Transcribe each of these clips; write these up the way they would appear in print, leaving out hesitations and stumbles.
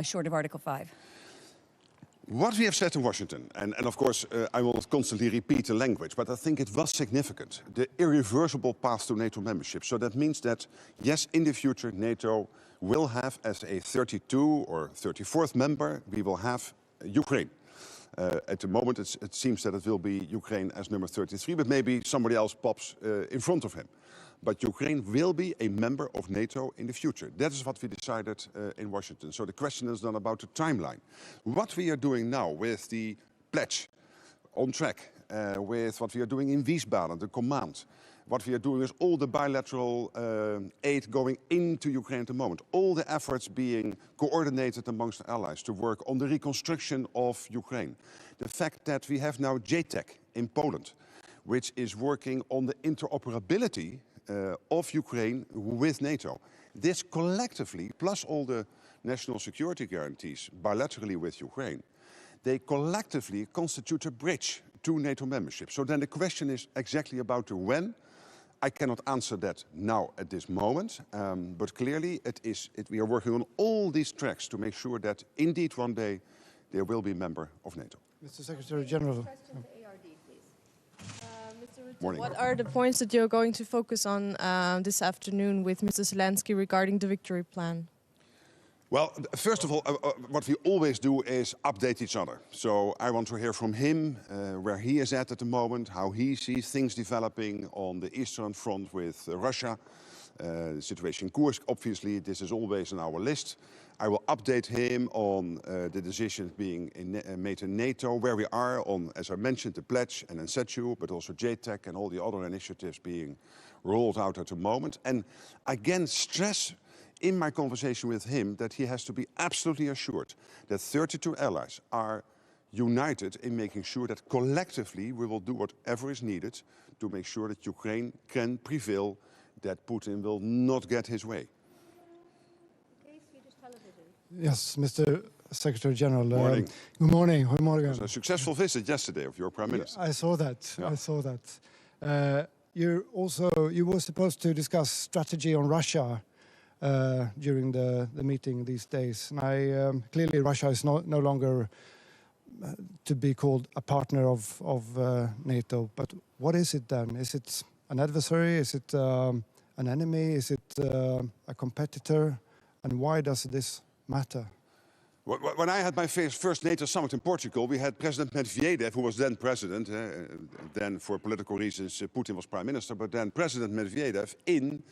short of Article 5? What we have said in Washington, and of course I will not constantly repeat the language, but I think it was significant, the irreversible path to NATO membership. So that means that, yes, in the future NATO will have, as a 32 or 34th member, we will have Ukraine. At the moment it seems that it will be Ukraine as number 33, but maybe somebody else pops in front of him. But Ukraine will be a member of NATO in the future. That is what we decided in Washington. So the question is then about the timeline. What we are doing now with the pledge on track, with what we are doing in Wiesbaden, the command, what we are doing with all the bilateral aid going into Ukraine at the moment, all the efforts being coordinated amongst the allies to work on the reconstruction of Ukraine. The fact that we have now JTEC in Poland, which is working on the interoperability of Ukraine with NATO. This collectively, plus all the national security guarantees bilaterally with Ukraine, they collectively constitute a bridge to NATO membership. So then the question is exactly about the when. I cannot answer that now at this moment, but clearly we are working on all these tracks to make sure that indeed one day there will be a member of NATO. Mr. Secretary General. Morning. What are the points that you're going to focus on this afternoon with Mr. Zelensky regarding the victory plan? Well, first of all, what we always do is update each other. So I want to hear from him where he is at the moment, how he sees things developing on the Eastern Front with Russia. The situation in Kursk, obviously, this is always on our list. I will update him on the decisions being made in NATO, where we are on, as I mentioned, the pledge and NSETU, but also JTEC and all the other initiatives being rolled out at the moment. And again, stress in my conversation with him that he has to be absolutely assured that 32 allies are united in making sure that collectively we will do whatever is needed to make sure that Ukraine can prevail, that Putin will not get his way. Yes, Mr. Secretary General. Morning. Good morning. Good morning. It was a successful visit yesterday of your Prime Minister. I saw that. Yeah. I saw that. You were supposed to discuss strategy on Russia during the meeting these days. And clearly Russia is no longer to be called a partner of NATO. But what is it then? Is it an adversary? Is it an enemy? Is it a competitor? And why does this matter? When I had my first NATO summit in Portugal, we had President Medvedev, who was then president. Then, for political reasons, Putin was prime minister. But then President Medvedev in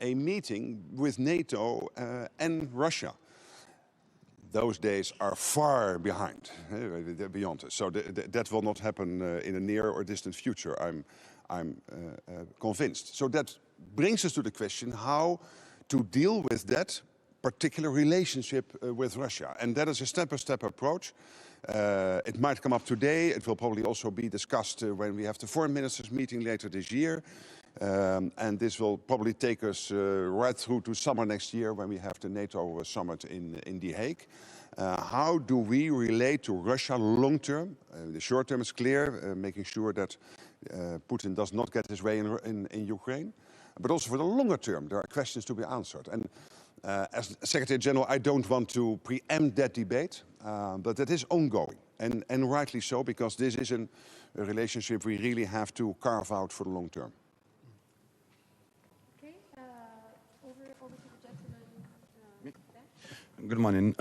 a meeting with NATO and Russia. Those days are far behind, beyond us. So that will not happen in a near or distant future. I'm convinced. So that brings us to the question how to deal with that particular relationship with Russia. And that is a step-by-step approach. It might come up today. It will probably also be discussed when we have the foreign ministers meeting later this year. And this will probably take us right through to summer next year when we have the NATO summit in The Hague. How do we relate to Russia long term? The short term is clear, making sure that Putin does not get his way in Ukraine. But also for the longer term, there are questions to be answered. And as Secretary General, I don't want to preempt that debate, but it is ongoing. And rightly so, because this is a relationship we really have to carve out for the long term. Okay, over to the gentleman. Good morning.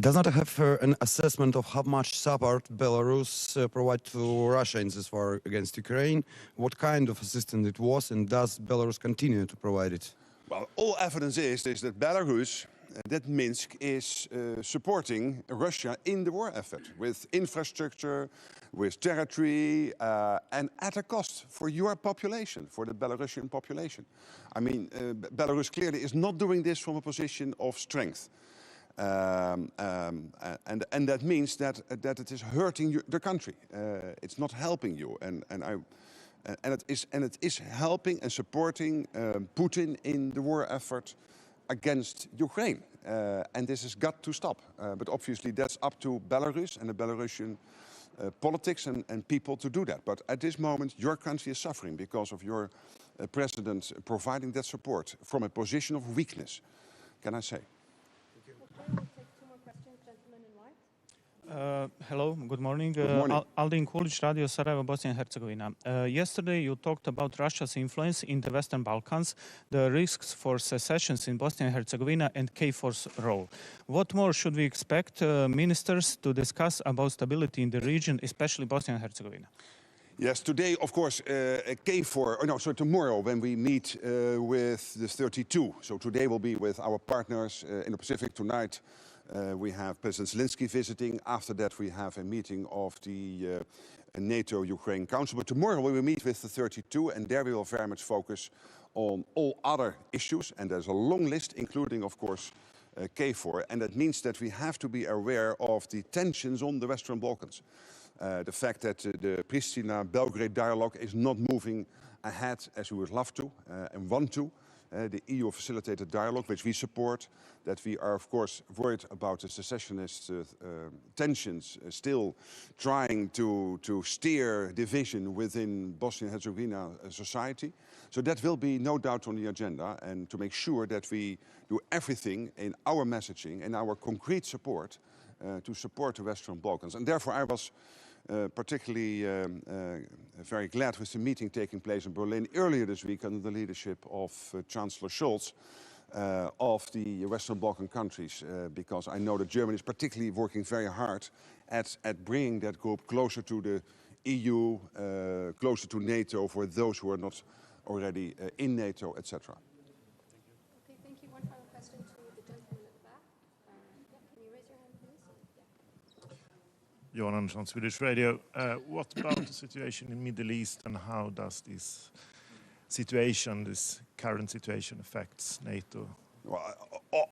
Does NATO have an assessment of how much support Belarus provide to Russia in this war against Ukraine? What kind of assistance it was, and does Belarus continue to provide it? Well, all evidence is that Belarus, that Minsk is supporting Russia in the war effort with infrastructure, with territory, and at a cost for your population, for the Belarusian population. I mean, Belarus clearly is not doing this from a position of strength. And that means that it is hurting the country. It's not helping you. And it is helping and supporting Putin in the war effort against Ukraine. And this has got to stop. But obviously that's up to Belarus and the Belarusian politics and people to do that. But at this moment, your country is suffering because of your president providing that support from a position of weakness, can I say. Okay, we'll take two more questions. Hello, good morning. Good morning. Aldin Kulic, Radio Sarajevo, Bosnia and Herzegovina. Yesterday you talked about Russia's influence in the Western Balkans, the risks for secessions in Bosnia and Herzegovina, and KFOR's role. What more should we expect ministers to discuss about stability in the region, especially Bosnia and Herzegovina? Yes, today, of course, tomorrow when we meet with the 32. So today will be with our partners in the Pacific. Tonight we have President Zelensky visiting. After that we have a meeting of the NATO-Ukraine Council. But tomorrow we will meet with the 32 and there we will very much focus on all other issues. And there's a long list, including, of course, KFOR. And that means that we have to be aware of the tensions on the Western Balkans. The fact that the Pristina-Belgrade dialogue is not moving ahead as we would love to and want to. The EU-facilitated dialogue, which we support, that we are, of course, worried about the secessionist tensions still trying to steer division within Bosnia and Herzegovina society. So that will be no doubt on the agenda, and to make sure that we do everything in our messaging and our concrete support to support the Western Balkans. And therefore I was particularly very glad with the meeting taking place in Berlin earlier this week under the leadership of Chancellor Scholz of the Western Balkan countries, because I know that Germany is particularly working very hard at bringing that group closer to the EU, closer to NATO for those who are not already in NATO, etc. Okay, thank you. One final question to the gentleman at the back. Can you raise your hand, please? Johan Andersson, Swedish Radio. What about the situation in the Middle East and how does this current situation affects NATO? Well,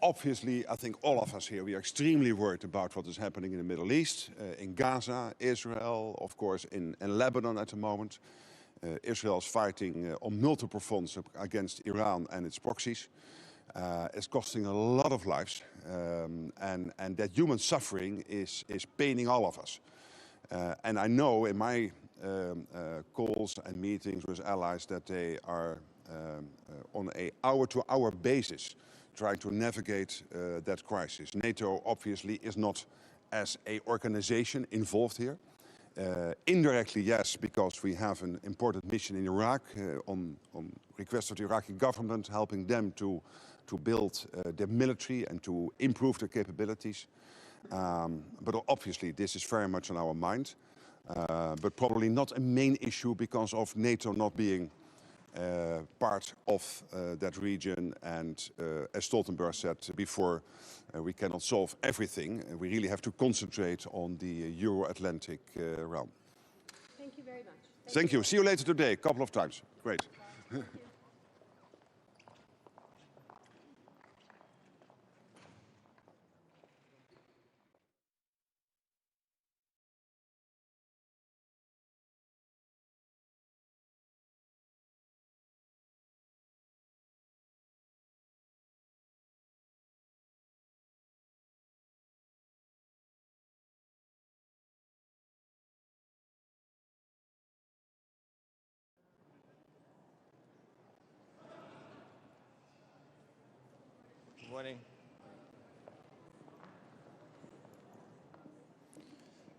obviously, I think all of us here, we are extremely worried about what is happening in the Middle East, in Gaza, Israel, of course, in Lebanon at the moment. Israel is fighting on multiple fronts against Iran and its proxies. It's costing a lot of lives, and that human suffering is paining all of us. And I know in my calls and meetings with allies that they are on an hour-to-hour basis trying to navigate that crisis. NATO obviously is not as an organization involved here. Indirectly, yes, because we have an important mission in Iraq on request of the Iraqi government, helping them to build their military and to improve their capabilities. But obviously this is very much on our mind, but probably not a main issue because of NATO not being part of that region. And as Stoltenberg said before, we cannot solve everything. We really have to concentrate on the Euro-Atlantic realm. Thank you very much. Thank you. See you later today, a couple of times. Great. Good morning.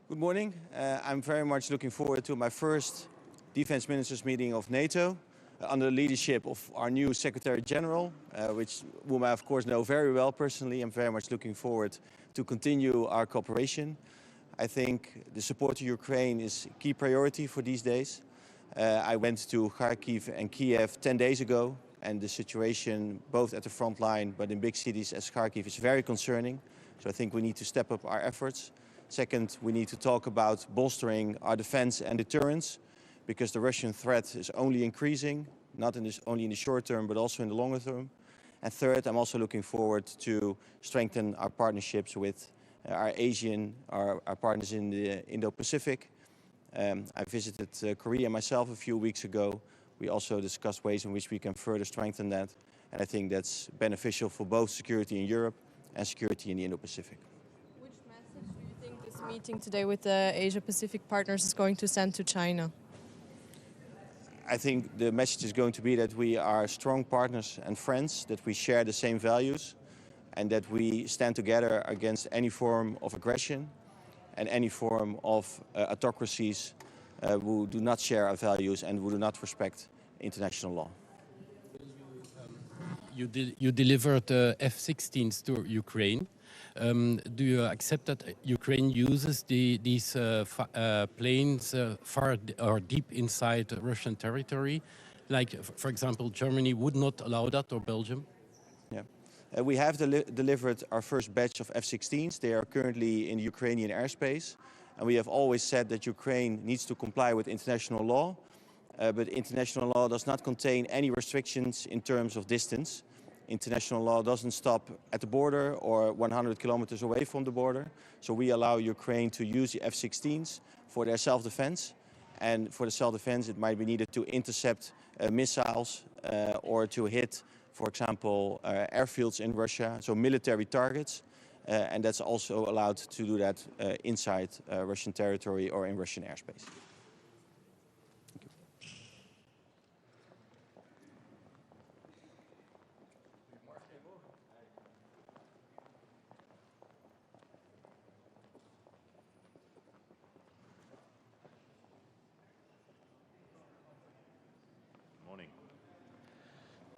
Good morning. I'm very much looking forward to my first Defense Ministers meeting of NATO under the leadership of our new Secretary General, whom I of course know very well personally. I'm very much looking forward to continue our cooperation. I think the support to Ukraine is a key priority for these days. I went to Kharkiv and Kiev 10 days ago. And the situation, both at the front line, but in big cities as Kharkiv, is very concerning. So I think we need to step up our efforts. Second, we need to talk about bolstering our defense and deterrence, because the Russian threat is only increasing, not only in the short term, but also in the longer term. And third, I'm also looking forward to strengthen our partnerships with our partners in the Indo-Pacific. I visited Korea myself a few weeks ago. We also discussed ways in which we can further strengthen that. And I think that's beneficial for both security in Europe and security in the Indo-Pacific. Which message do you think this meeting today with the Asia-Pacific partners is going to send to China? I think the message is going to be that we are strong partners and friends, that we share the same values, and that we stand together against any form of aggression. and any form of autocracies who do not share our values and who do not respect international law. You delivered F-16s to Ukraine. Do you accept that Ukraine uses these planes far or deep inside Russian territory? Like, for example, Germany would not allow that, or Belgium? Yeah. We have delivered our first batch of F-16s. They are currently in Ukrainian airspace. And we have always said that Ukraine needs to comply with international law. But international law does not contain any restrictions in terms of distance. International law doesn't stop at the border or 100 kilometers away from the border. So we allow Ukraine to use the F-16s for their self-defense. And for the self-defense, it might be needed to intercept missiles or to hit, for example, airfields in Russia, so military targets. And that's also allowed to do that inside Russian territory or in Russian airspace.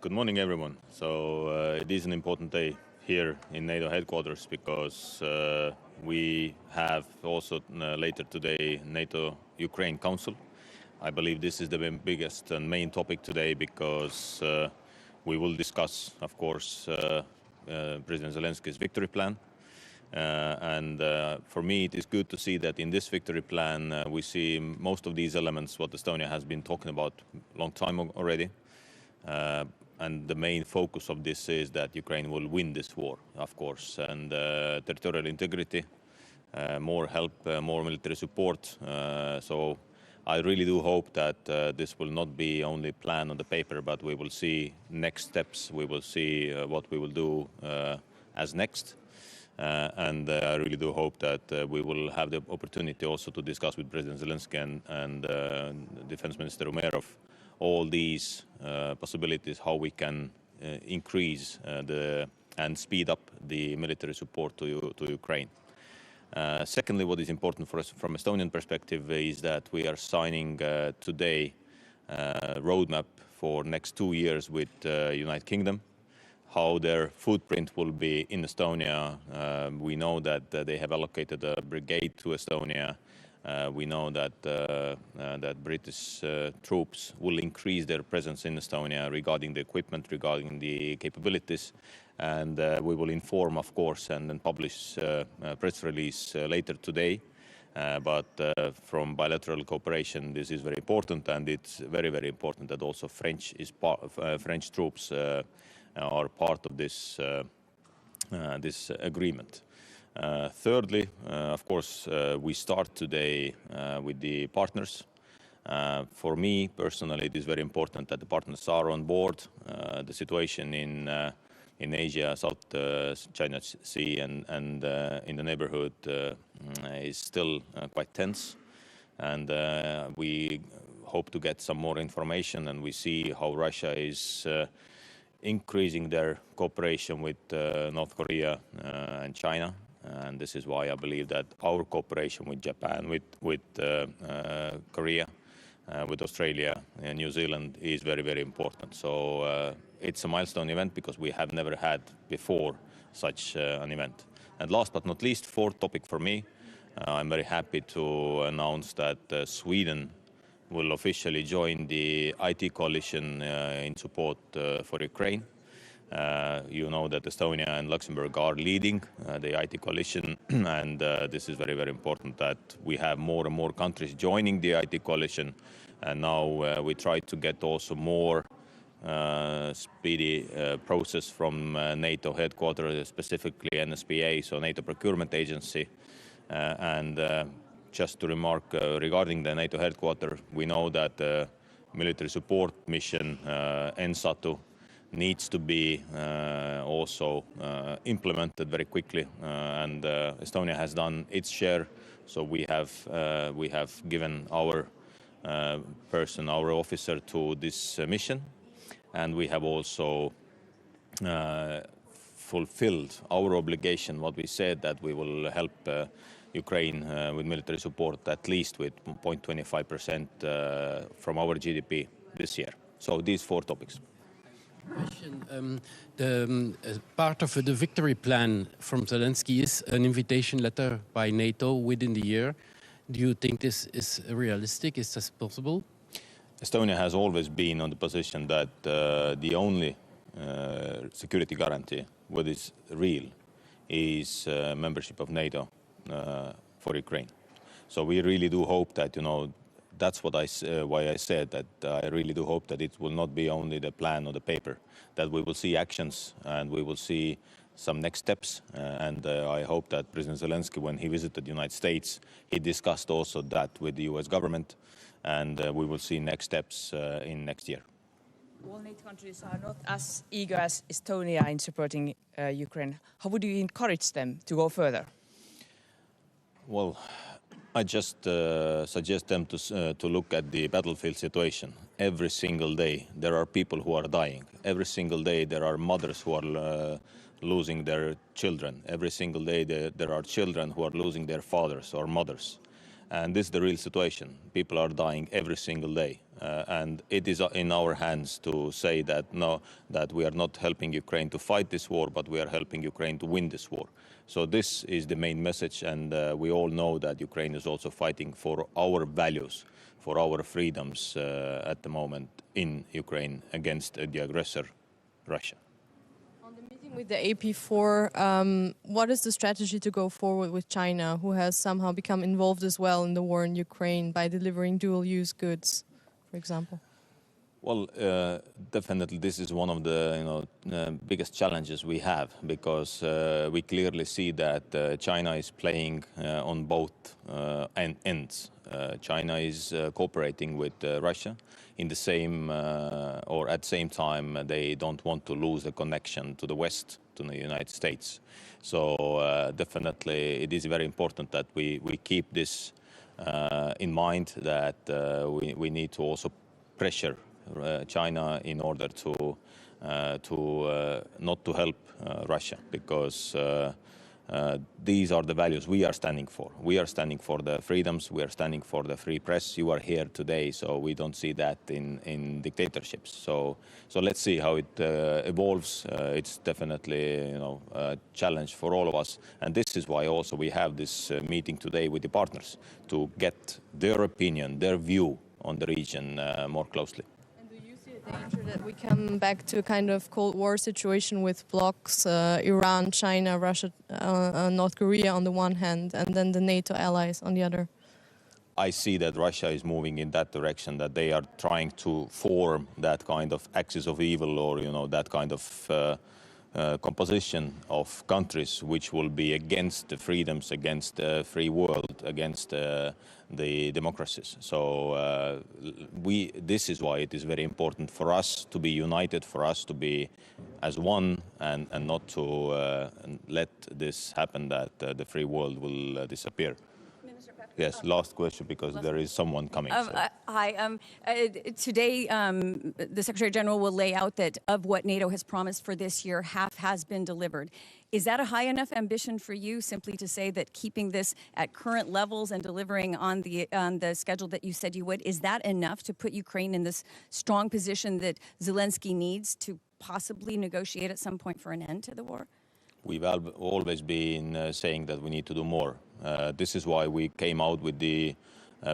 Good morning, everyone. So it is an important day here in NATO headquarters because we have also later today NATO-Ukraine Council. I believe this is the biggest and main topic today because we will discuss, of course, President Zelensky's victory plan. For me, it is good to see that in this victory plan, we see most of these elements, what Estonia has been talking about a long time already. And the main focus of this is that Ukraine will win this war, of course, and territorial integrity, more help, more military support. So I really do hope that this will not be only a plan on the paper, but we will see next steps. We will see what we will do as next. And I really do hope that we will have the opportunity also to discuss with President Zelensky and Defense Minister Umerov all these possibilities, how we can increase and speed up the military support to Ukraine. Secondly, what is important for us from Estonian perspective is that we are signing today a roadmap for next 2 years with United Kingdom, how their footprint will be in Estonia. We know that they have allocated a brigade to Estonia. We know that British troops will increase their presence in Estonia regarding the equipment, regarding the capabilities, and we will inform, of course, and then publish a press release later today. But from bilateral cooperation, this is very important, and it's very, very important that also French troops are part of this this agreement. Thirdly, of course, we start today with the partners. For me personally, it is very important that the partners are on board. The situation in Asia, South China Sea, and in the neighborhood is still quite tense, and we hope to get some more information, and we see how Russia is increasing their cooperation with North Korea and China. And this is why I believe that our cooperation with Japan, with Korea, with Australia and New Zealand is very, very important. So it's a milestone event because we have never had before such an event. And last but not least, fourth topic for me, I'm very happy to announce that Sweden will officially join the IT coalition in support for Ukraine. You know that Estonia and Luxembourg are leading the IT coalition, and this is very, very important that we have more and more countries joining the IT coalition. And now we try to get also more speedy process from NATO headquarters, specifically NSPA, so NATO Procurement Agency. Just to remark regarding the NATO headquarters, we know that the military support mission, NSATU, needs to be also implemented very quickly, and Estonia has done its share. So we have given our person, our officer, to this mission, and we have also fulfilled our obligation. What we said that we will help Ukraine with military support at least with 0.25% from our GDP this year. So these 4 topics. Question. Part of the victory plan from Zelensky is an invitation letter by NATO within the year. Do you think this is realistic? Is this possible? Estonia has always been on the position that the only security guarantee, what is real, is membership of NATO for Ukraine. So we really do hope that, that's what why I said that I really do hope that it will not be only the plan or the paper, that we will see actions and we will see some next steps. And I hope that President Zelensky, when he visited the United States, he discussed also that with the US government, and we will see next steps in next year. All NATO countries are not as eager as Estonia in supporting Ukraine. How would you encourage them to go further? Well, I just suggest them to look at the battlefield situation. Every single day there are people who are dying. Every single day there are mothers who are losing their children. Every single day there are children who are losing their fathers or mothers. And this is the real situation. People are dying every single day. And it is in our hands to say that no, that we are not helping Ukraine to fight this war, but we are helping Ukraine to win this war. So this is the main message, and we all know that Ukraine is also fighting for our values, for our freedoms at the moment in Ukraine against the aggressor, Russia. On the meeting with the AP4, what is the strategy to go forward with China, who has somehow become involved as well in the war in Ukraine by delivering dual-use goods, for example? Well, definitely this is one of the biggest challenges we have, because we clearly see that China is playing on both ends. China is cooperating with Russia in the same or at the same time they don't want to lose the connection to the West, to the United States. So definitely it is very important that we keep this in mind, that we need to also pressure China in order to not to help Russia, because these are the values we are standing for. We are standing for the freedoms. We are standing for the free press. You are here today, so we don't see that in dictatorships. So let's see how it evolves. It's definitely a challenge for all of us, and this is why also we have this meeting today with the partners to get their opinion, their view on the region more closely. Danger that we come back to a kind of Cold War situation with blocs, Iran, China, Russia, North Korea on the one hand, and then the NATO allies on the other? I see that Russia is moving in that direction, that they are trying to form that kind of axis of evil, or that kind of composition of countries which will be against the freedoms, against the free world, against the democracies. So this is why it is very important for us to be united, for us to be as one, and not to let this happen, that the free world will disappear. Yes, last question, because there is someone coming. Hi. Today, the Secretary General will lay out that of what NATO has promised for this year, half has been delivered. Is that a high enough ambition for you, simply to say that keeping this at current levels and delivering on the schedule that you said you would, is that enough to put Ukraine in this strong position that Zelensky needs to possibly negotiate at some point for an end to the war? We've always been saying that we need to do more. This is why we came out with the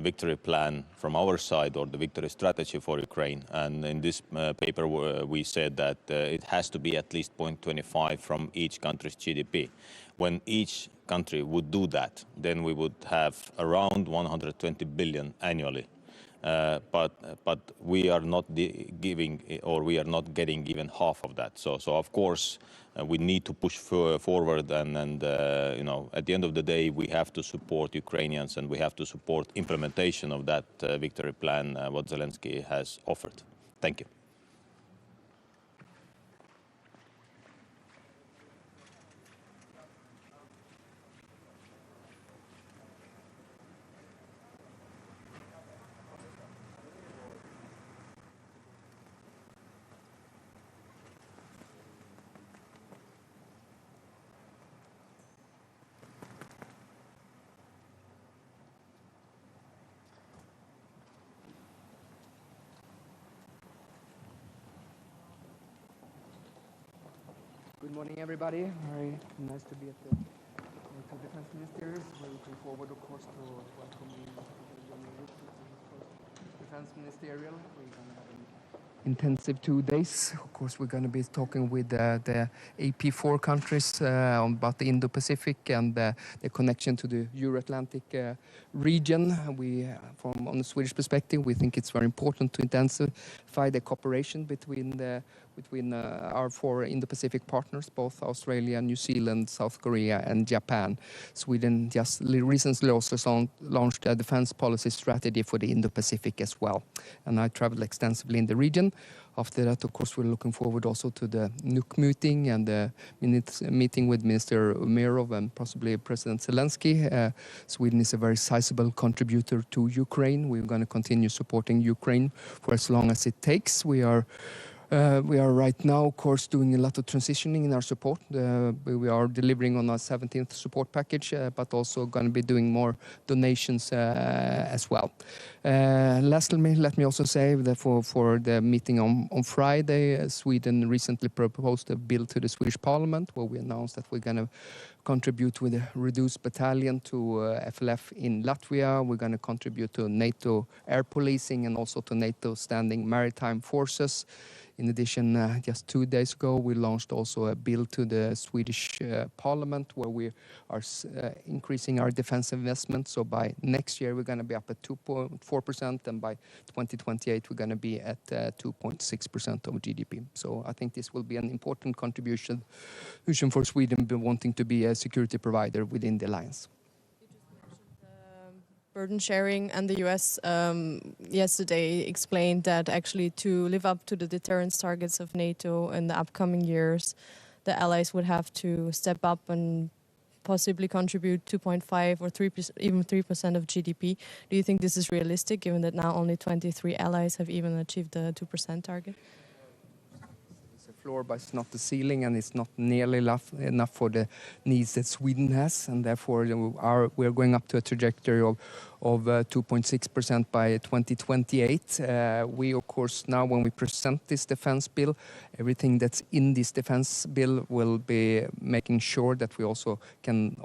victory plan from our side, or the victory strategy for Ukraine. And in this paper, we said that it has to be at least 0.25 from each country's GDP. When each country would do that, then we would have around 120 billion annually. But we are not giving, or we are not getting even half of that. So of course we need to push forward, and at the end of the day we have to support Ukrainians, and we have to support implementation of that victory plan what Zelensky has offered. Thank you. Good morning, everybody. Very nice to be at the NATO Defense Ministerials. We're looking forward, of course, to welcoming the Defense Ministerial. We're going to have an intensive 2 days. Of course, we're going to be talking with the AP4 countries about the Indo-Pacific and the connection to the Euro-Atlantic region. On the Swedish perspective, we think it's very important to intensify the cooperation between our 4 Indo-Pacific partners, both Australia, New Zealand, South Korea, and Japan. Sweden just recently also launched a defense policy strategy for the Indo-Pacific as well. And I traveled extensively in the region. After that, of course, we're looking forward also to the NUC meeting and the meeting with Minister Umerov and possibly President Zelensky. Sweden is a very sizable contributor to Ukraine. We're going to continue supporting Ukraine for as long as it takes. We are right now, of course, doing a lot of transitioning in our support. We are delivering on our 17th support package, but also going to be doing more donations as well. Lastly, let me also say that for the meeting on Friday, Sweden recently proposed a bill to the Swedish Parliament where we announced that we're going to contribute with a reduced battalion to FLF in Latvia. We're going to contribute to NATO air policing and also to NATO standing maritime forces. In addition, just 2 days ago, we launched also a bill to the Swedish Parliament where we are increasing our defense investment. So by next year, we're going to be up at 2.4%, and by 2028, we're going to be at 2.6% of GDP. So I think this will be an important contribution for Sweden wanting to be a security provider within the alliance. Burden sharing, and the US yesterday explained that actually to live up to the deterrence targets of NATO in the upcoming years, the allies would have to step up and possibly contribute 2.5 or 3%, even 3% of GDP. Do you think this is realistic, given that now only 23 allies have even achieved the 2% target? It's a floor, but it's not the ceiling, and it's not nearly enough for the needs that Sweden has, and therefore we're going up to a trajectory of 2.6% by 2028. We, of course, now when we present this defense bill, everything that's in this defense bill will be making sure that we also can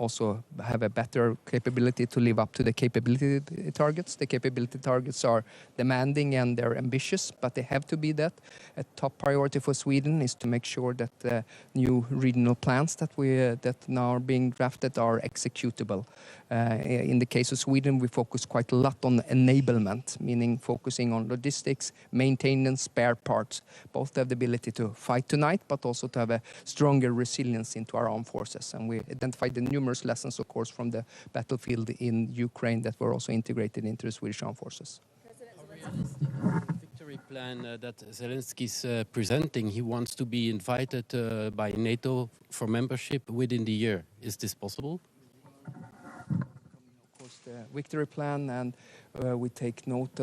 have a better capability to live up to the capability targets. The capability targets are demanding and they're ambitious, but they have to be that. A top priority for Sweden is to make sure that the new regional plans that now are being drafted are executable. In the case of Sweden, we focus quite a lot on enablement, meaning focusing on logistics, maintenance, spare parts. Both have the ability to fight tonight, but also to have a stronger resilience into our armed forces. And we identified the numerous lessons, of course, from the battlefield in Ukraine that were also integrated into the Swedish armed forces. Victory plan that Zelensky is presenting, he wants to be invited by NATO for membership within the year. Is this possible? The victory plan, and we take note,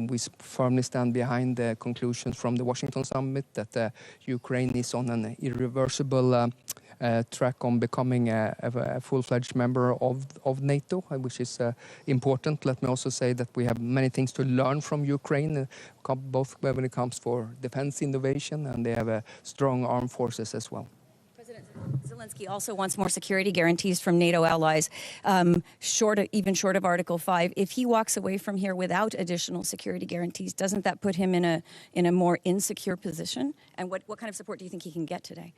we firmly stand behind the conclusions from the Washington summit that Ukraine is on an irreversible track on becoming a full-fledged member of NATO, which is important. Let me also say that we have many things to learn from Ukraine, both when it comes for defense innovation, and they have strong armed forces as well. Zelensky also wants more security guarantees from NATO allies, even short of Article 5. If he walks away from here without additional security guarantees, doesn't that put him in a more insecure position? And what kind of support do you think he can get today?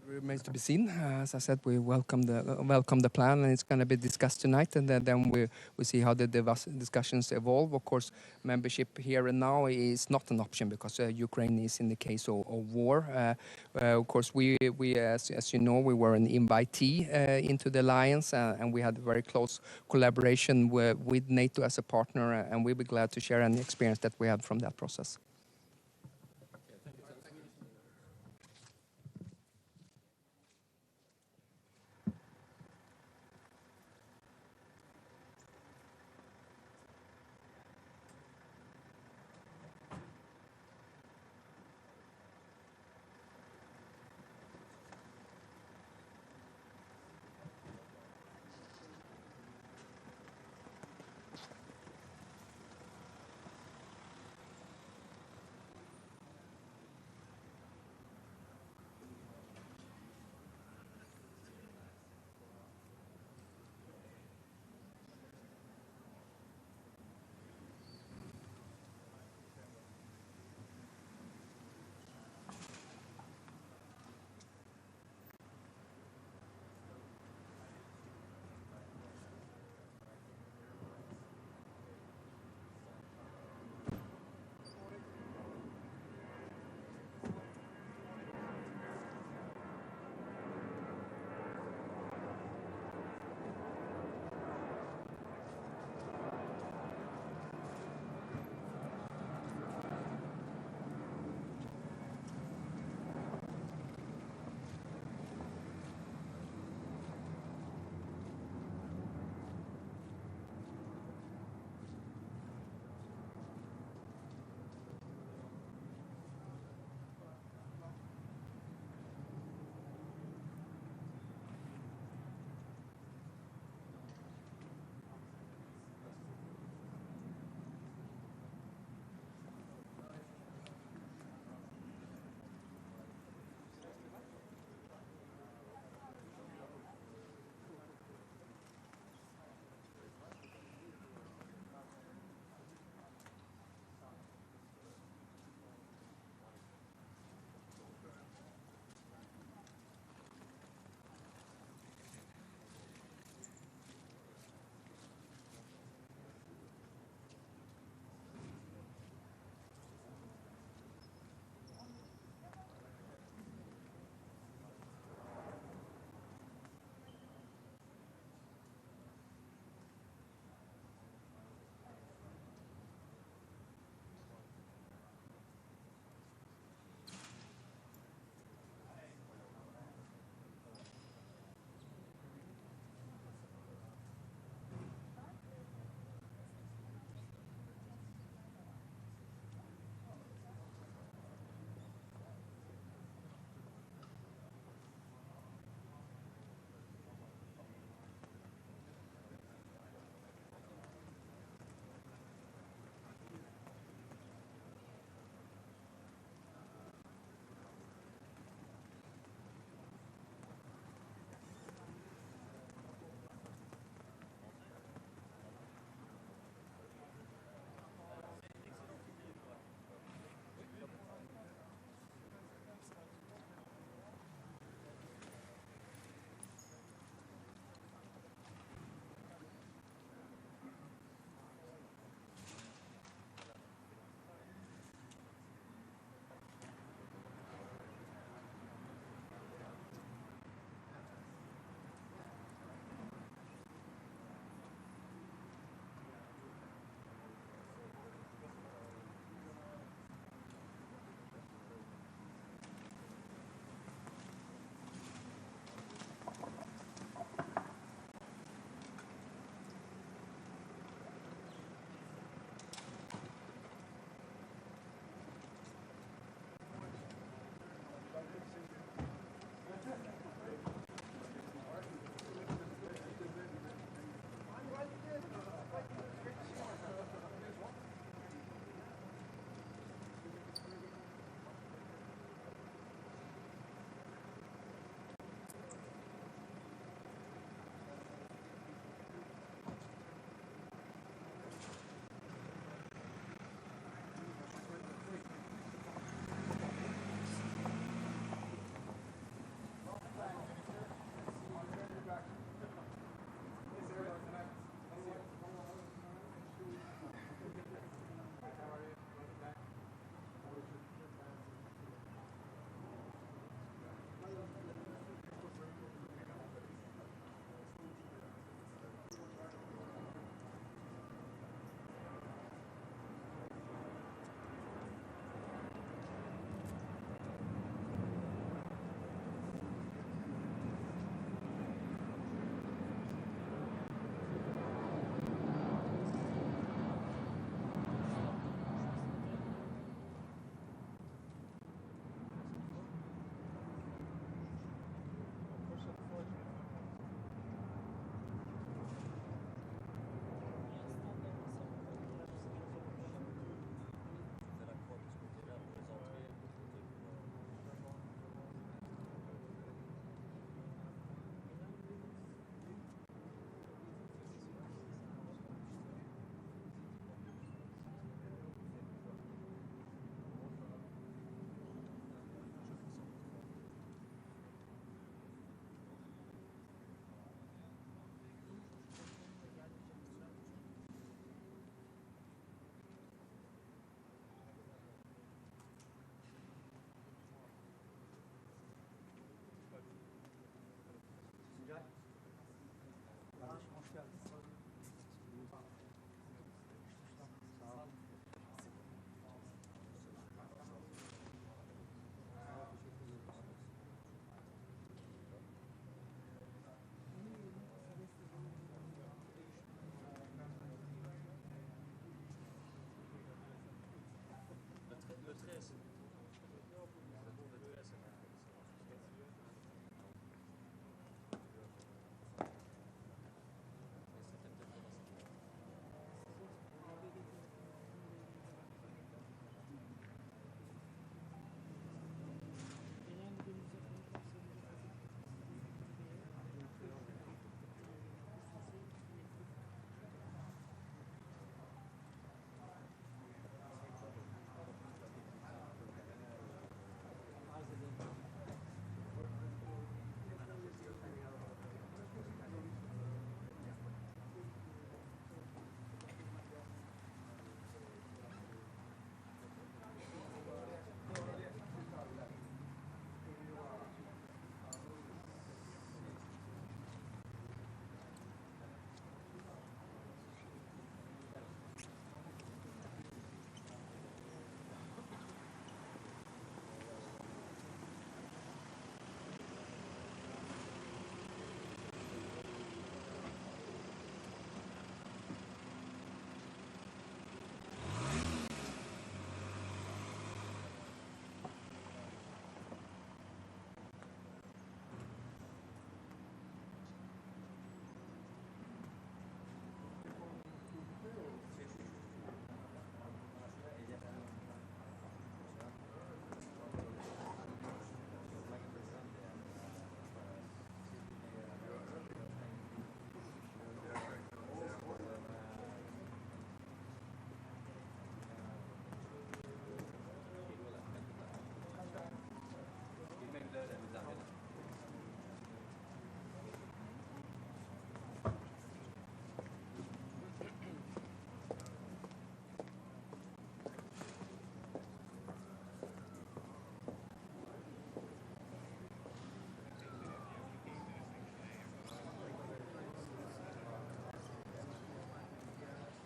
Remains to be seen. As I said, we welcome the plan, and it's going to be discussed tonight, and then we see how the discussions evolve. Of course, membership here and now is not an option because Ukraine is in the case of war. Of course, we as you know, we were an invitee into the alliance, and we had a very close collaboration with NATO as a partner, and we'll be glad to share any experience that we had from that process.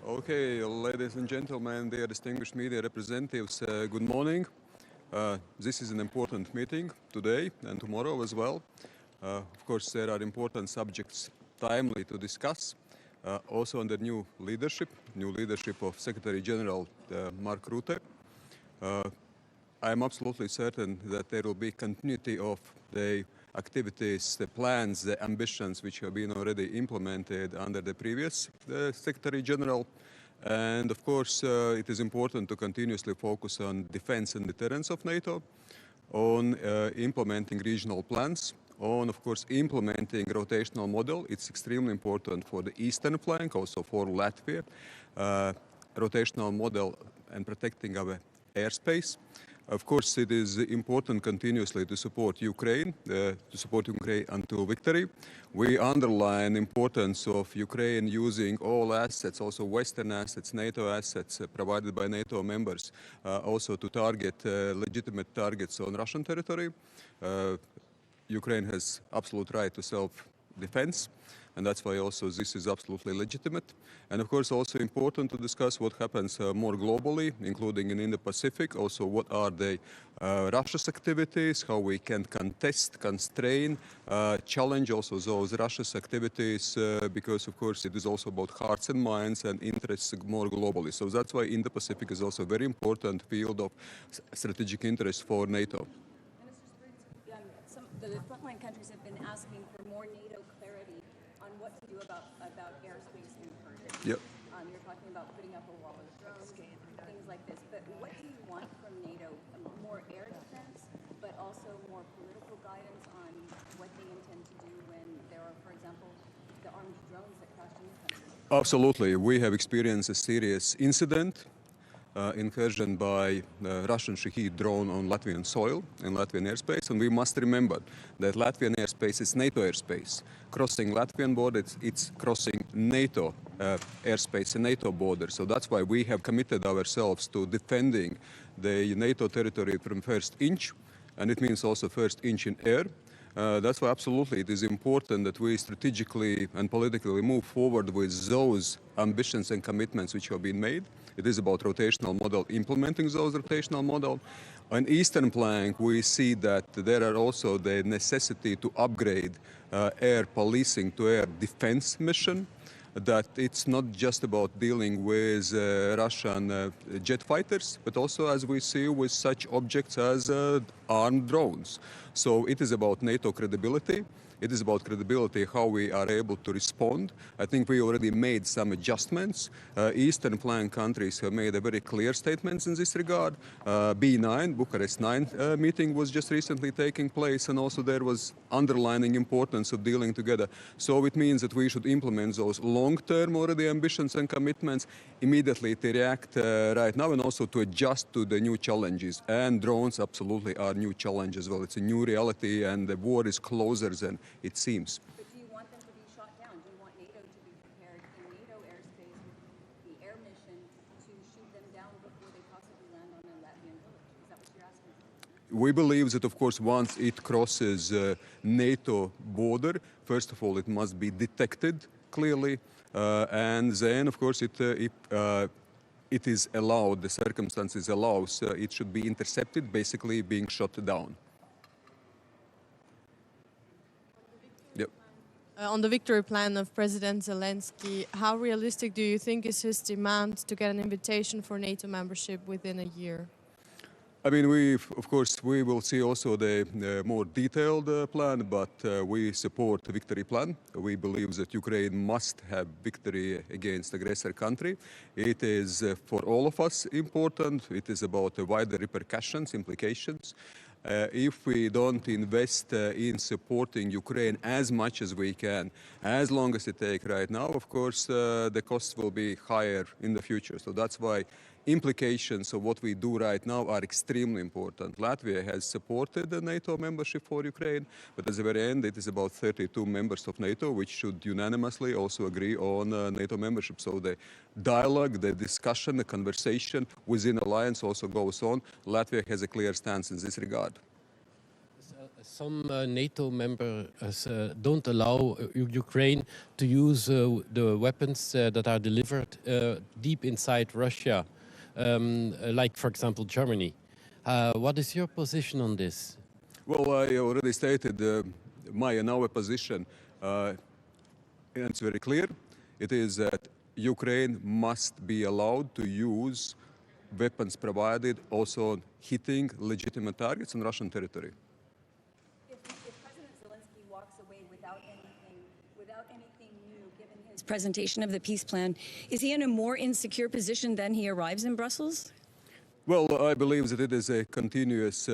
Okay, ladies and gentlemen, dear distinguished media representatives, good morning. This is an important meeting today and tomorrow as well. Of course, there are important subjects timely to discuss. Also under new leadership of Secretary General Mark Rutte. I am absolutely certain that there will be continuity of the activities, the plans, the ambitions which have been already implemented under the previous Secretary General. And of course, it is important to continuously focus on defense and deterrence of NATO, on implementing regional plans, on, of course, implementing rotational model. It's extremely important for the eastern flank, also for Latvia. Rotational model and protecting our airspace. Of course, it is important continuously to support Ukraine until victory. We underline the importance of Ukraine using all assets, also Western assets, NATO assets provided by NATO members, also to target legitimate targets on Russian territory. Ukraine has absolute right to self-defense, and that's why also this is absolutely legitimate. And of course also important to discuss what happens more globally, including in Indo-Pacific, also what are the Russia's activities, how we can contest, constrain, challenge also those Russia's activities, because of course it is also about hearts and minds and interests more globally. So that's why Indo-Pacific is also a very important field of strategic interest for NATO. The frontline countries have been asking for more NATO clarity on what to do about airspace incursions. Yep. You're talking about putting up a wall of drones, things like this. But what do you want from NATO? More air defense, but also more political guidance on what they intend to do when there are, for example, the armed drones that crash in the country? Absolutely. We have experienced a serious incident. Incursion by Russian Shahed drone on Latvian soil, in Latvian airspace, and we must remember that Latvian airspace is NATO airspace. Crossing Latvian border, it's crossing NATO airspace, a NATO border. So that's why we have committed ourselves to defending the NATO territory from first inch, and it means also first inch in air. That's why absolutely it is important that we strategically and politically move forward with those ambitions and commitments which have been made. It is about rotational model, implementing those rotational model. On eastern flank, we see that there are also the necessity to upgrade air policing to air defense mission. That it's not just about dealing with Russian jet fighters, but also, as we see, with such objects as armed drones. So it is about NATO credibility. It is about credibility, how we are able to respond. I think we already made some adjustments. Eastern flank countries have made a very clear statements in this regard. B9, Bucharest 9 meeting was just recently taking place, and also there was underlining importance of dealing together. So it means that we should implement those long-term already ambitions and commitments immediately to react right now, and also to adjust to the new challenges. And drones absolutely are new challenges. Well, it's a new reality, and the war is closer than it seems. But do you want them to be shot down? Do you want NATO to be prepared in NATO airspace with the air mission to shoot them down before they possibly land on a Latvian village? Is that what you're asking for? We believe that, of course, once it crosses NATO border, first of all, it must be detected clearly, and then, of course, it is allowed, the circumstances allows, it should be intercepted, basically being shot down. On the victory plan of President Zelensky, how realistic do you think is his demand to get an invitation for NATO membership within a year? I mean, of course, we will see also the more detailed plan, but we support the victory plan. We believe that Ukraine must have victory against aggressor country. It is for all of us important. It is about the wider repercussions, implications. If we don't invest in supporting Ukraine as much as we can, as long as it takes right now, of course, the costs will be higher in the future. So that's why implications of what we do right now are extremely important. Latvia has supported the NATO membership for Ukraine, but at the very end, it is about 32 members of NATO, which should unanimously also agree on NATO membership. So the dialogue, the discussion, the conversation within alliance also goes on. Latvia has a clear stance in this regard. Some NATO members don't allow Ukraine to use the weapons that are delivered deep inside Russia, like, for example, Germany. What is your position on this? Well, I already stated my and our position, and it's very clear. It is that Ukraine must be allowed to use weapons provided also hitting legitimate targets on Russian territory. If President Zelensky walks away without anything new, given his presentation of the peace plan, is he in a more insecure position than he arrives in Brussels? Well, I believe that it is a continuous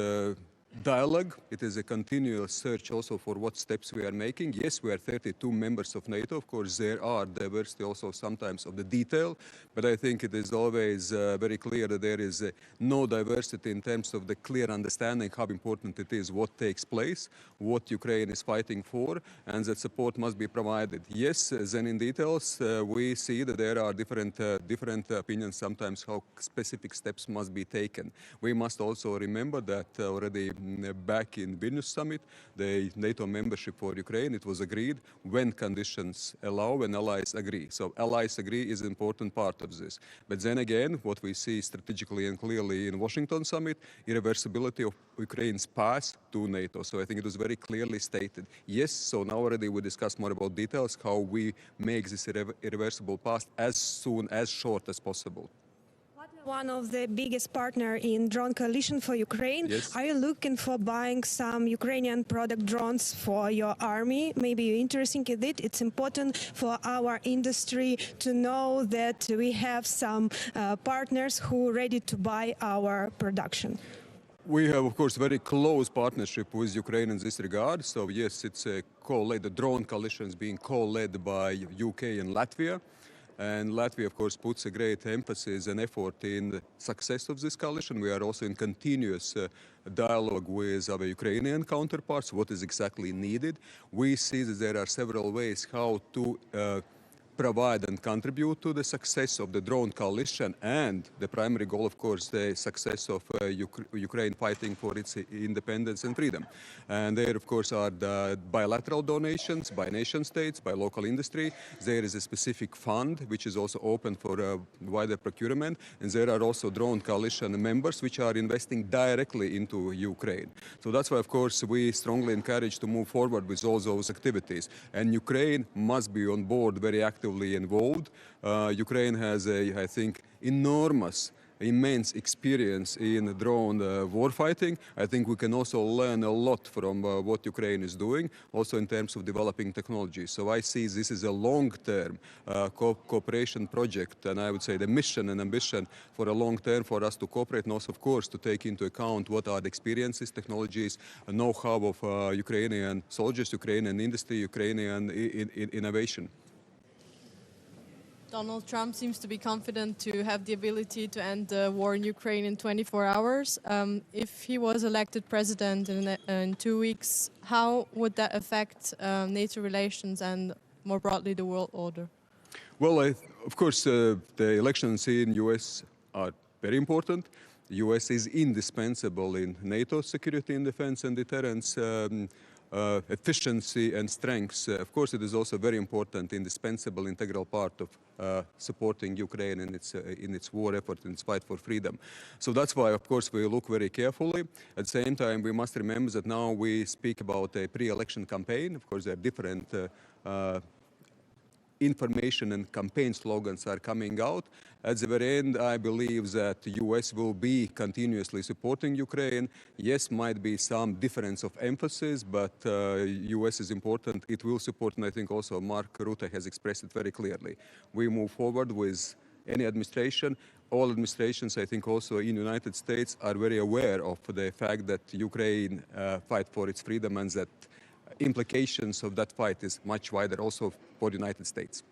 dialogue. It is a continuous search also for what steps we are making. Yes, we are 32 members of NATO. Of course, there are diversity also sometimes of the detail, but I think it is always very clear that there is no diversity in terms of the clear understanding how important it is, what takes place, what Ukraine is fighting for, and that support must be provided. Yes, then in details, we see that there are different opinions sometimes how specific steps must be taken. We must also remember that already back in Vilnius summit, the NATO membership for Ukraine, it was agreed when conditions allow, when allies agree. So allies agree is an important part of this. But then again, what we see strategically and clearly in Washington summit, irreversibility of Ukraine's path to NATO. So I think it was very clearly stated. Yes, so now already we discuss more about details, how we make this irreversible path as soon, as short as possible. One of the biggest partner in drone coalition for Ukraine. Yes. Are you looking for buying some Ukrainian product drones for your army? Maybe you're interested in it. It's important for our industry to know that we have some partners who are ready to buy our production. We have, of course, very close partnership with Ukraine in this regard. So yes, it's a co-led, the drone coalition is being co-led by UK and Latvia. And Latvia, of course, puts a great emphasis and effort in the success of this coalition. We are also in continuous dialogue with our Ukrainian counterparts, what is exactly needed. We see that there are several ways how to provide and contribute to the success of the drone coalition and the primary goal, of course, the success of Ukraine fighting for its independence and freedom. And there, of course, are the bilateral donations by nation states, by local industry. There is a specific fund which is also open for wider procurement. And there are also drone coalition members which are investing directly into Ukraine. So that's why, of course, we strongly encourage to move forward with all those activities. And Ukraine must be on board very actively involved. Ukraine has I think, immense experience in drone warfighting. I think we can also learn a lot from what Ukraine is doing, also in terms of developing technology. So I see this is a long-term cooperation project, and I would say the mission and ambition for a long term for us to cooperate, and also, of course, to take into account what are the experiences, technologies, know-how of Ukrainian soldiers, Ukrainian industry, Ukrainian innovation. Donald Trump seems to be confident to have the ability to end the war in Ukraine in 24 hours. If he was elected president in 2 weeks, how would that affect NATO relations and more broadly the world order? Well, of course, the elections in the US are very important. The US is indispensable in NATO security and defense and deterrence efficiency and strengths. Of course, it is also very important, indispensable, integral part of supporting Ukraine in its war effort, in its fight for freedom. So that's why, of course, we look very carefully. At the same time, we must remember that now we speak about a pre-election campaign. Of course, there are different information and campaign slogans are coming out. At the very end, I believe that the US will be continuously supporting Ukraine. Yes, might be some difference of emphasis, but US is important. It will support, and I think also Mark Rutte has expressed it very clearly. We move forward with any administration. All administrations, I think also in the United States, are very aware of the fact that Ukraine fight for its freedom and that implications of that fight is much wider also for the United States.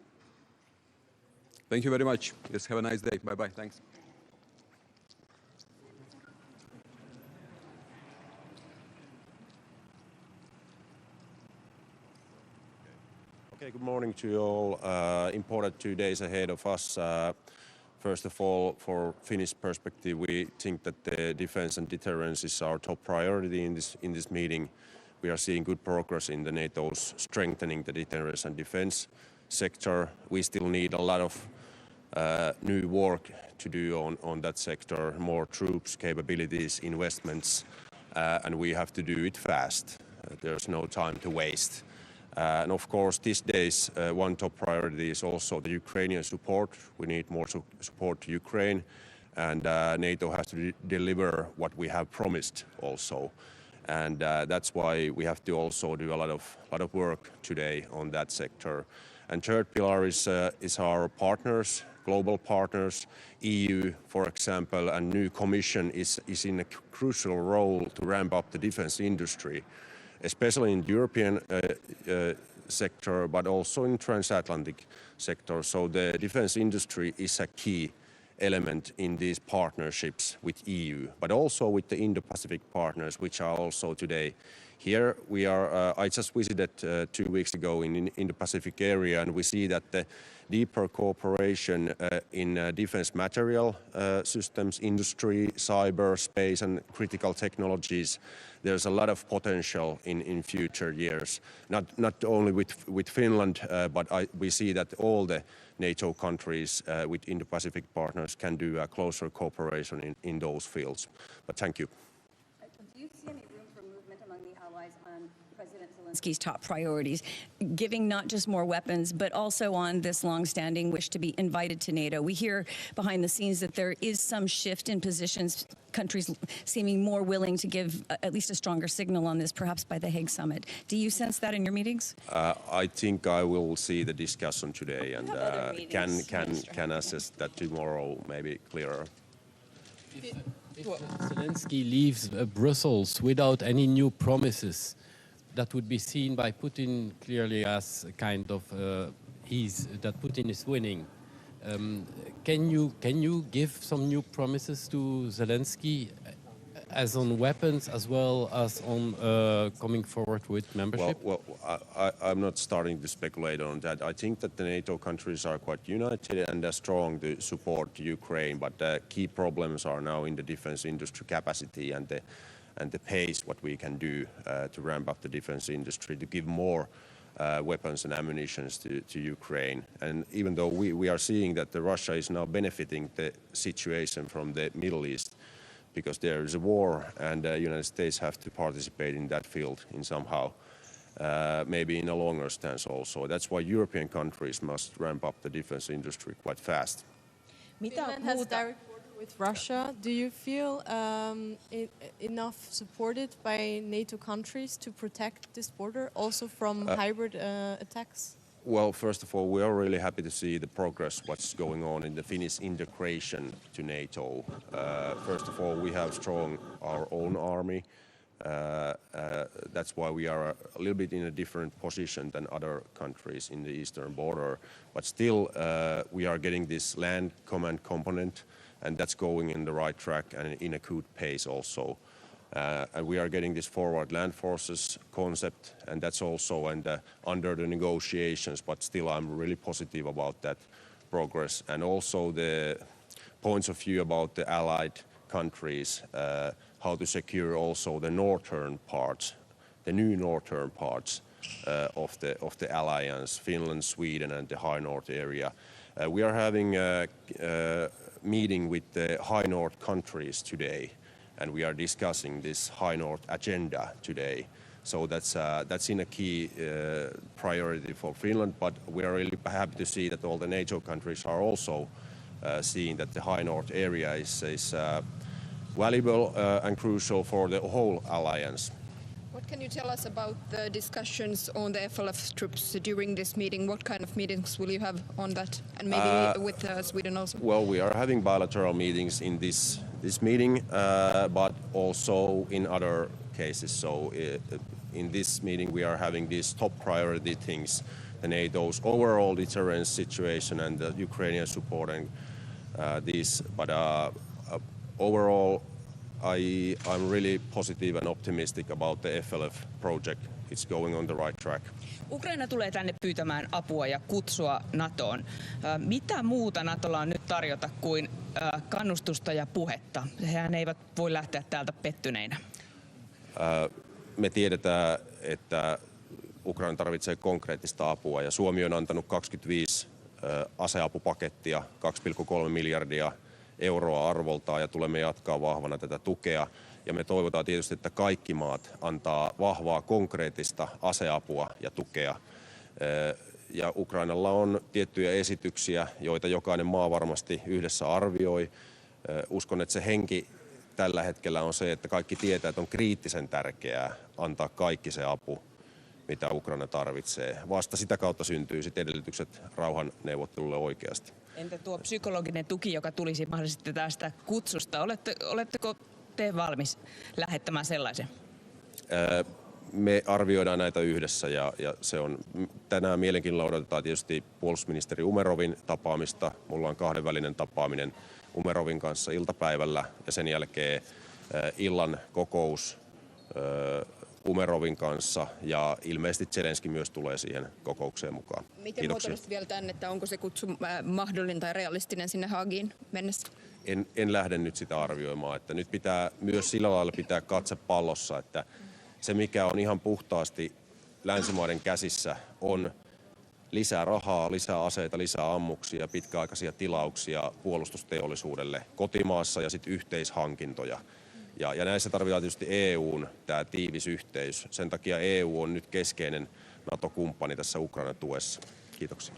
Thank you very much. Yes, have a nice day. Bye-bye. Thanks. Okay, good morning to you all. Important 2 days ahead of us. First of all, for Finnish perspective, we think that the defense and deterrence is our top priority in this meeting. we are seeing good progress in the NATO's strengthening the deterrence and defense sector. We still need a lot of new work to do on that sector, more troops, capabilities, investments, and we have to do it fast. There's no time to waste. And of course, these days, one top priority is also the Ukrainian support. We need more support to Ukraine, and NATO has to deliver what we have promised also. And that's why we have to also do a lot of work today on that sector. And third pillar is our partners, global partners, EU, for example, and new Commission is in a crucial role to ramp up the defense industry, especially in the European sector, but also in transatlantic sector. So the defense industry is a key element in these partnerships with EU, but also with the Indo-Pacific partners, which are also today here. We are. I just visited 2 weeks ago in Indo-Pacific area, and we see that the deeper cooperation in defense material systems, industry, cyber, space, and critical technologies. There's a lot of potential in future years. Not only with Finland, but we see that all the NATO countries with Indo-Pacific partners can do a closer cooperation in those fields. But thank you. Do you see any room for movement among the allies on President Zelensky's top priorities, giving not just more weapons, but also on this long-standing wish to be invited to NATO? We hear behind the scenes that there is some shift in positions, countries seeming more willing to give at least a stronger signal on this, perhaps by the Hague summit. Do you sense that in your meetings? I think I will see the discussion today and can assess that tomorrow, maybe clearer. If Zelensky leaves Brussels without any new promises, that would be seen by Putin clearly as a kind of that Putin is winning. Can you give some new promises to Zelensky, as on weapons as well as on coming forward with membership? Well, I'm not starting to speculate on that. I think that the NATO countries are quite united and are strong to support Ukraine, but the key problems are now in the defense industry capacity and the pace what we can do to ramp up the defense industry to give more weapons and ammunition to Ukraine. And even though we are seeing that Russia is now benefiting the situation from the Middle East, because there is a war and the United States have to participate in that field in somehow, maybe in a longer stance also. That's why European countries must ramp up the defense industry quite fast. Finland has direct border with Russia. Do you feel enough supported by NATO countries to protect this border also from hybrid attacks? Well, first of all, we are really happy to see the progress, what's going on in the Finnish integration to NATO. First of all, we have strong our own army. That's why we are a little bit in a different position than other countries in the eastern border. But still, we are getting this land command component, and that's going in the right track and in a good pace also. And we are getting this forward land forces concept, and that's also under the negotiations, but still I'm really positive about that progress. And also the points of view about the allied countries, how to secure also the northern parts, the new northern parts of the alliance, Finland, Sweden, and the High North area. We are having a meeting with the High North countries today, and we are discussing this High North agenda today. So that's in a key priority for Finland, but we are really happy to see that all the NATO countries are also seeing that the High North area is valuable and crucial for the whole alliance. What can you tell us about the discussions on the FLF troops during this meeting? What kind of meetings will you have on that, and maybe with Sweden also? Well, we are having bilateral meetings in this meeting, but also in other cases. So in this meeting, we are having these top priority things, the NATO's overall deterrence situation and the Ukrainian support and these. But overall, I'm really positive and optimistic about the FLF project. It's going on the right track. Ukraina tulee tänne pyytämään apua ja kutsua NATOon. Mitä muuta NATOlla on nyt tarjota kuin kannustusta ja puhetta? Hehän eivät voi lähteä täältä pettyneinä. me tiedetään, että Ukraina tarvitsee konkreettista apua ja Suomi on antanut 25 aseapupakettia, 2,3 miljardia euroa arvoltaan ja tulemme jatkaa vahvana tätä tukea. Ja me toivotaan tietysti, että kaikki maat antaa vahvaa konkreettista aseapua ja tukea. Ja Ukrainalla on tiettyjä esityksiä, joita jokainen maa varmasti yhdessä arvioi. Uskon, että se henki tällä hetkellä on se, että kaikki tietää, että on kriittisen tärkeää antaa kaikki se apu, mitä Ukraina tarvitsee. Vasta sitä kautta syntyy sit edellytykset rauhanneuvottelulle oikeasti. Entä tuo psykologinen tuki, joka tulisi mahdollisesti tästä kutsusta? Oletteko te valmis lähettämään sellaisen? Me arvioidaan näitä yhdessä ja se on tänään mielenkiinnolla odotetaan tietysti puolustusministeri Umerovin tapaamista. Mulla on kahdenvälinen tapaaminen Umerovin kanssa iltapäivällä ja sen jälkeen illan kokous Umerovin kanssa ja ilmeisesti Zelenski myös tulee siihen kokoukseen mukaan. Miten muotoilusti vielä tänne, että onko se kutsu mahdollinen tai realistinen sinne Haagiin mennessä? En lähde nyt sitä arvioimaan, että nyt pitää myös sillä lailla pitää katse pallossa, että se mikä on ihan puhtaasti länsimaiden käsissä on lisää rahaa, lisää aseita, lisää ammuksia, pitkäaikaisia tilauksia puolustusteollisuudelle kotimaassa ja sitten yhteishankintoja. Ja näissä tarvitaan tietysti EUn tämä tiivis yhteys. Sen takia EU on nyt keskeinen NATO-kumppani tässä Ukrainan tuessa. Kiitoksia.